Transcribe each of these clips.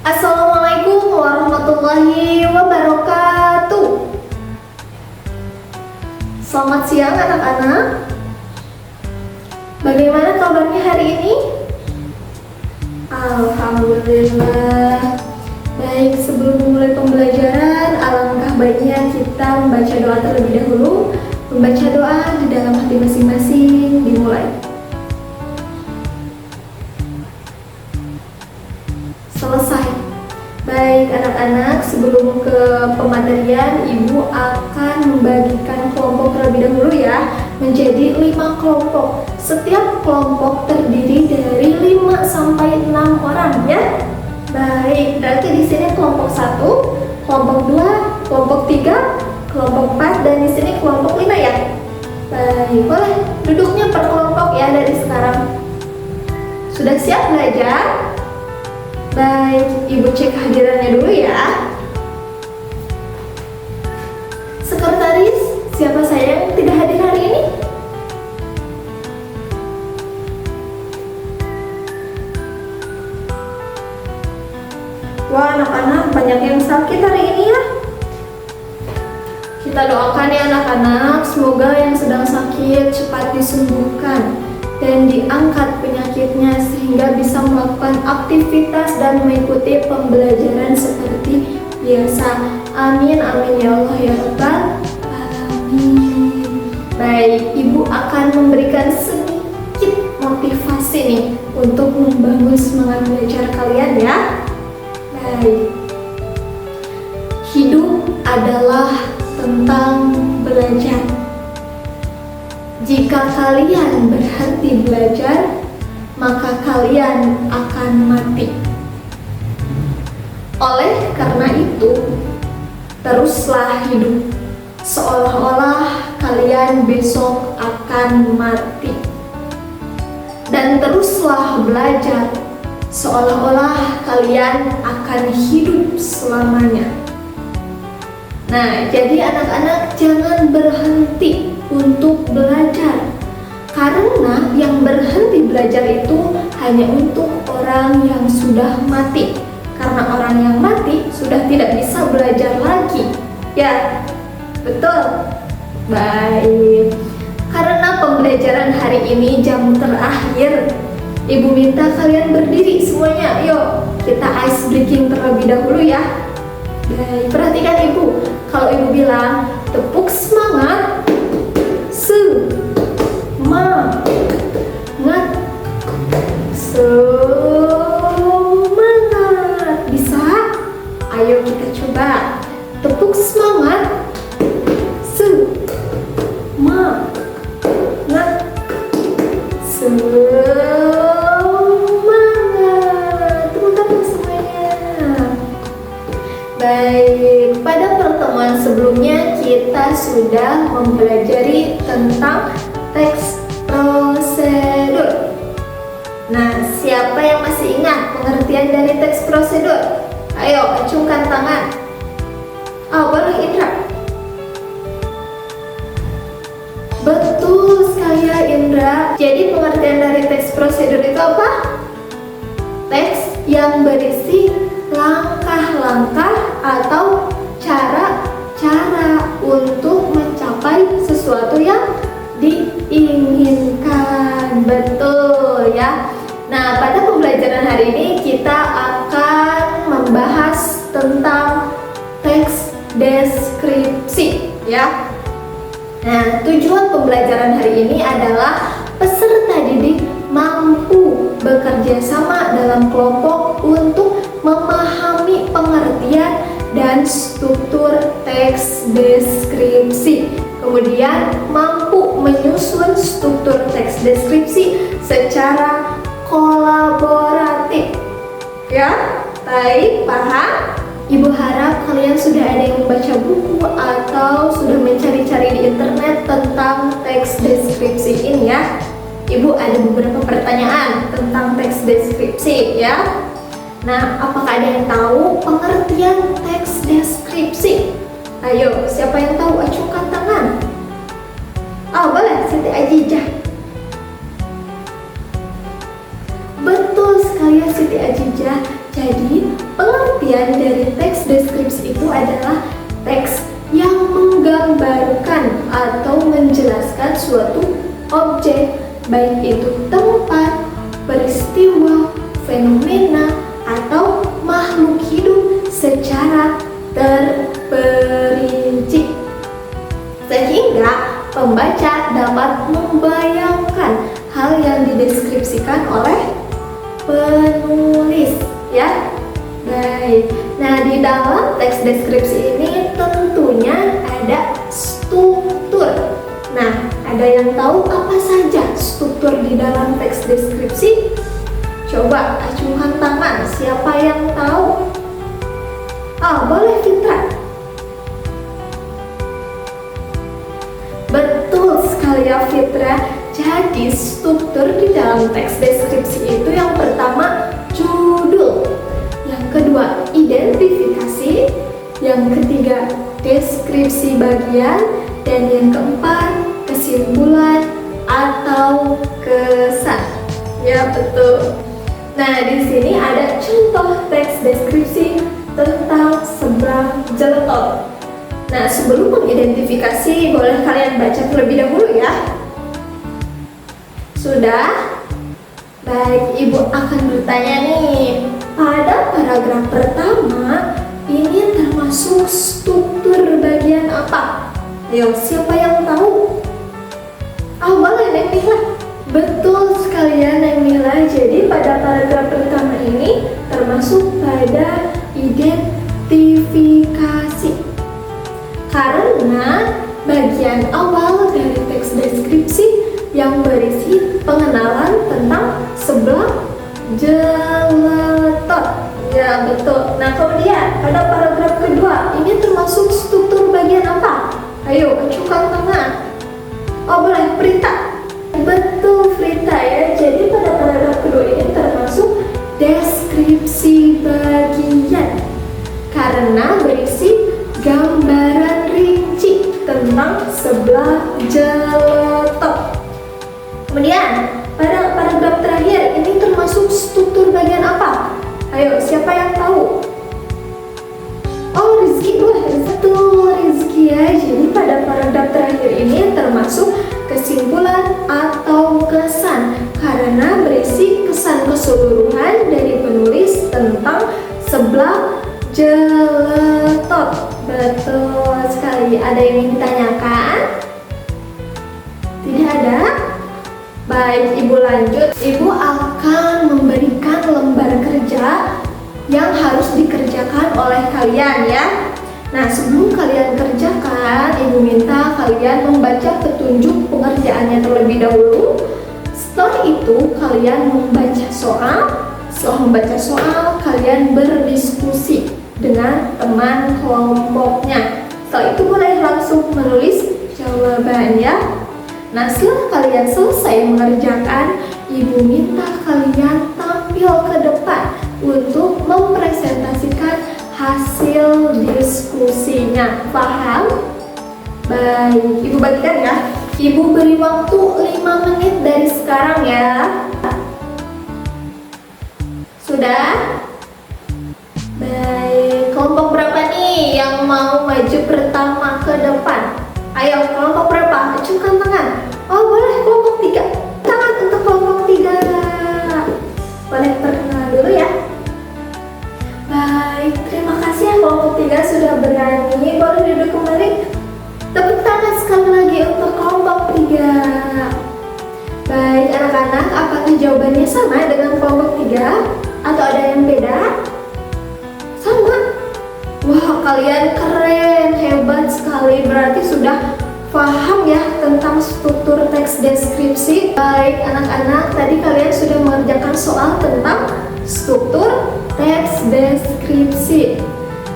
Assalamualaikum warahmatullahi wabarakatuh. Selamat siang anak-anak. Bagaimana kabarnya hari ini? Alhamdulillah. Baik, sebelum memulai pembelajaran, alangkah baiknya kita membaca doa terlebih dahulu. Membaca doa di dalam hati masing-masing dimulai. Selesai. Baik anak-anak, sebelum ke pematerian, Ibu akan membagikan kelompok terlebih dahulu ya, menjadi 5 kelompok. Setiap kelompok terdiri dari 5 sampai 6 orang ya. Baik, berarti di sini kelompok 1, kelompok 2, kelompok 3, kelompok 4, dan di sini kelompok 5 ya. Baik, boleh duduknya per kelompok ya dari sekarang. Sudah siap belajar? Baik, Ibu cek hadirannya dulu ya. Sekretaris, siapa saya yang tidak hadir hari ini? Wah, anak-anak banyak yang sakit hari ini ya. Kita doakan ya anak-anak, semoga yang sedang sakit cepat disembuhkan dan diangkat penyakitnya sehingga bisa melakukan aktivitas dan mengikuti pembelajaran seperti biasa. Amin, amin ya Allah ya Rabbal alamin. Baik, Ibu akan memberikan sedikit motivasi nih untuk membangun semangat belajar kalian ya. Baik. Hidup adalah tentang belajar. Jika kalian berhenti belajar, maka kalian akan mati. Oleh karena itu, teruslah hidup seolah-olah kalian besok akan mati. Dan teruslah belajar seolah-olah kalian akan hidup selamanya. Nah, jadi anak-anak jangan berhenti untuk belajar, karena yang berhenti belajar itu hanya untuk orang yang sudah mati, karena orang yang mati sudah tidak bisa belajar lagi ya, betul? Baik, karena pembelajaran hari ini jam terakhir, Ibu minta kalian berdiri semuanya. Yuk, kita ice breaking terlebih dahulu ya. Baik, perhatikan Ibu. Kalau Ibu bilang tepuk semangat, semangat, semangat. Bisa? Ayo kita coba. Tepuk semangat, semangat, semangat. Tepuk-tepuk semuanya. Baik, pada pertemuan sebelumnya kita sudah mempelajari tentang teks prosedur. Nah, siapa yang masih ingat pengertian dari teks prosedur? Ayo, acungkan tangan. Boleh Indra. Betul sekali ya Indra. Jadi pengertian dari teks prosedur itu apa? Teks yang berisi langkah-langkah atau cara-cara untuk mencapai sesuatu yang diinginkan. Betul ya. Nah, pada pembelajaran hari ini kita akan membahas tentang teks deskripsi ya. Nah, tujuan pembelajaran hari ini adalah peserta didik mampu bekerja sama dalam kelompok untuk memahami pengertian dan struktur teks deskripsi. Kemudian mampu menyusun struktur teks deskripsi secara kolaboratif. Ya, baik, paham? Ibu harap kalian sudah ada yang membaca buku atau sudah mencari-cari di internet tentang teks deskripsi ini ya. Ibu ada beberapa pertanyaan tentang teks deskripsi ya. Nah, apakah ada yang tahu pengertian teks deskripsi? Ayo, siapa yang tahu? Acungkan tangan. Boleh, Siti Ajijah. Betul sekali ya Siti Ajijah. Jadi, pengertian bagian dari teks deskripsi itu adalah teks yang menggambarkan atau menjelaskan suatu objek, baik itu tempat, peristiwa, fenomena, atau makhluk hidup secara terperinci, sehingga pembaca dapat membayangkan hal yang dideskripsikan oleh penulis, ya. Baik. Nah, di dalam teks deskripsi ini tentunya ada struktur. Nah, ada yang tahu apa saja struktur di dalam teks deskripsi? Coba acungkan tangan, siapa yang tahu? Boleh Fitra. Betul sekali ya Fitra. Jadi struktur di dalam teks deskripsi itu yang pertama judul, yang kedua identifikasi, yang ketiga deskripsi bagian, dan yang keempat kesimpulan atau kesan. Ya betul. Nah, di sini ada contoh teks deskripsi tentang seberang jeletot. Nah, sebelum mengidentifikasi, boleh kalian baca terlebih dahulu ya. Sudah? Baik, Ibu akan bertanya nih. Pada paragraf pertama, ini termasuk struktur bagian apa? Ayo, siapa yang tahu? Boleh Neng Mila. Betul sekali ya Neng Mila. Jadi pada paragraf pertama ini termasuk pada identifikasi. Karena bagian awal dari teks deskripsi yang berisi pengenalan tentang sebelah jeletot. Ya betul. Nah, kemudian pada paragraf kedua ini termasuk struktur bagian apa? Ayo acukan tangan. Boleh Prita. Betul Prita ya. Jadi pada paragraf kedua ini termasuk deskripsi bagian karena berisi gambaran rinci tentang sebelah jeletot. Kemudian pada paragraf terakhir ini termasuk struktur bagian apa? Ayo, siapa yang tahu? Rizky, betul Rizky ya. Jadi pada paragraf terakhir ini termasuk kesimpulan atau kesan karena berisi kesan keseluruhan dari penulis tentang sebelah jeletot. Betul sekali. Ada yang ingin ditanyakan? Tidak ada? Baik, Ibu lanjut. Ibu akan memberikan lembar kerja yang harus dikerjakan oleh kalian ya. Nah, sebelum kalian kerjakan, Ibu minta kalian membaca petunjuk pengerjaannya terlebih dahulu. Setelah itu, kalian membaca soal. Setelah membaca soal, kalian berdiskusi dengan teman kelompoknya. Setelah itu boleh langsung menulis jawabannya. Nah, setelah kalian selesai mengerjakan, Ibu minta kalian tampil ke depan untuk mempresentasikan hasil diskusinya. Paham? Baik, Ibu bagikan ya. Ibu beri waktu 5 menit dari sekarang ya. Sudah? Baik, kelompok berapa nih yang mau maju pertama ke depan? Ayo, kelompok berapa? Acungkan tangan. Boleh kelompok 3. Tangan untuk kelompok 3. Boleh perkenalan dulu ya. Baik, terima kasih ya kelompok 3 sudah berani. Boleh duduk kembali. Tepuk tangan sekali lagi untuk kelompok 3. Baik, anak-anak, apakah jawabannya sama dengan kelompok 3? Atau ada yang beda? Sama? Wah, kalian keren, hebat sekali. Berarti sudah paham ya tentang struktur teks deskripsi. Baik anak-anak, tadi kalian sudah mengerjakan soal tentang struktur teks deskripsi.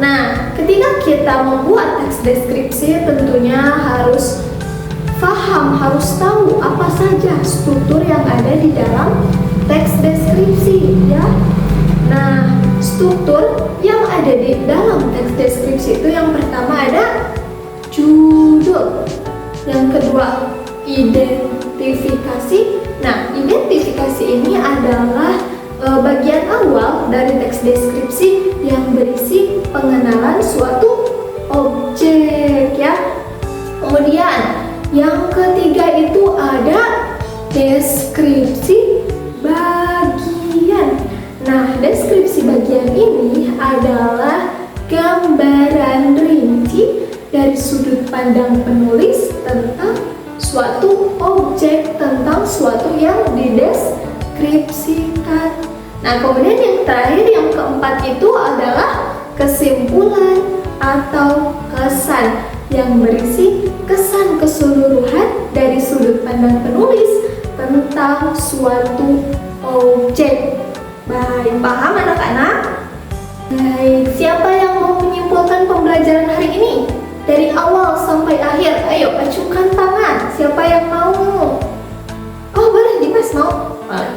Nah, ketika kita membuat teks deskripsi tentunya harus paham, harus tahu apa saja struktur yang ada di dalam teks deskripsi ya. Nah, struktur yang ada di dalam teks deskripsi itu yang pertama ada judul, yang kedua identifikasi. Nah, identifikasi ini adalah bagian awal dari teks deskripsi yang berisi pengenalan suatu objek ya. Kemudian yang ketiga itu ada deskripsi bagian. Nah, deskripsi bagian ini adalah gambaran rinci dari sudut pandang penulis tentang suatu objek, tentang suatu yang dideskripsikan. Nah, kemudian yang terakhir, yang keempat itu adalah kesimpulan atau kesan yang berisi kesan keseluruhan dari sudut pandang penulis tentang suatu objek. Baik, paham anak-anak? Baik, siapa yang mau menyimpulkan pembelajaran hari ini? Dari awal sampai akhir, ayo acungkan tangan. Siapa yang mau? Oh, boleh, Dimas mau? Boleh.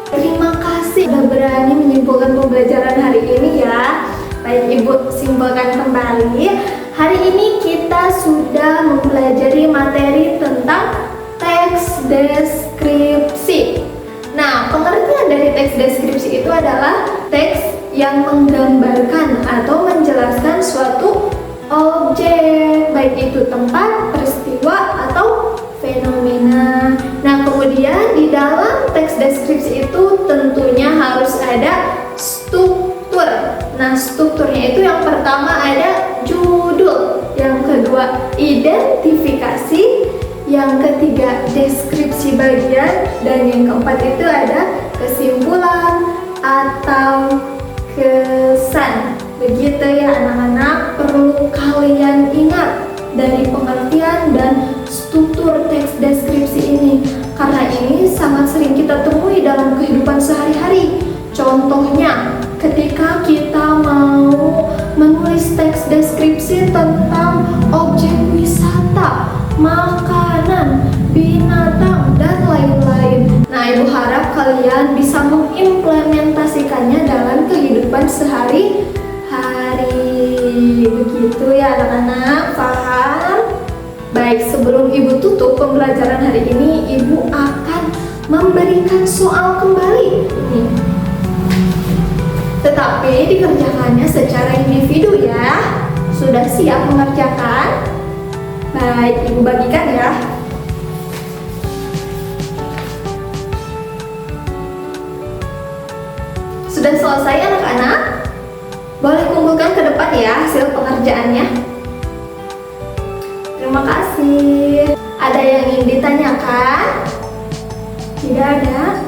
Terima kasih sudah berani menyimpulkan pembelajaran hari ini ya. Baik, Ibu simpulkan kembali. Hari ini kita sudah mempelajari materi tentang teks deskripsi. Nah, pengertian dari teks deskripsi itu adalah teks yang menggambarkan atau menjelaskan suatu objek, baik itu tempat, peristiwa, atau fenomena. Nah, kemudian di dalam teks deskripsi itu tentunya harus ada struktur. Nah, strukturnya itu yang pertama ada judul, yang kedua identifikasi, yang ketiga deskripsi bagian, dan yang keempat itu ada kesimpulan atau kesan. Begitu ya anak-anak, perlu kalian ingat dari pengertian dan struktur teks deskripsi ini, karena ini sangat sering kita temui dalam kehidupan sehari-hari. Contohnya, ketika kita mau menulis teks deskripsi tentang objek wisata, makanan, binatang, dan lain-lain. Nah, Ibu harap kalian bisa mengimplementasikannya dalam kehidupan sehari-hari. Begitu ya anak-anak, paham? Baik, sebelum Ibu tutup pembelajaran hari ini, Ibu akan memberikan soal kembali. Tetapi dikerjakannya secara individu ya. Sudah siap mengerjakan? Baik, Ibu bagikan ya. Sudah selesai anak-anak? Boleh kumpulkan ke depan ya hasil pengerjaannya. Terima kasih. Ada yang ingin ditanyakan? Tidak ada?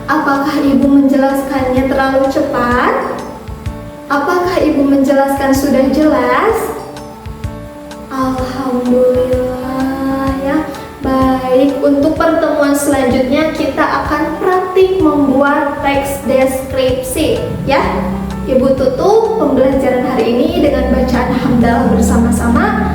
Apakah Ibu menjelaskannya terlalu cepat? Apakah Ibu menjelaskan sudah jelas? Alhamdulillah ya. Baik, untuk pertemuan selanjutnya kita akan praktik membuat teks deskripsi ya. Ibu tutup pembelajaran hari ini dengan bacaan hamdalah bersama-sama.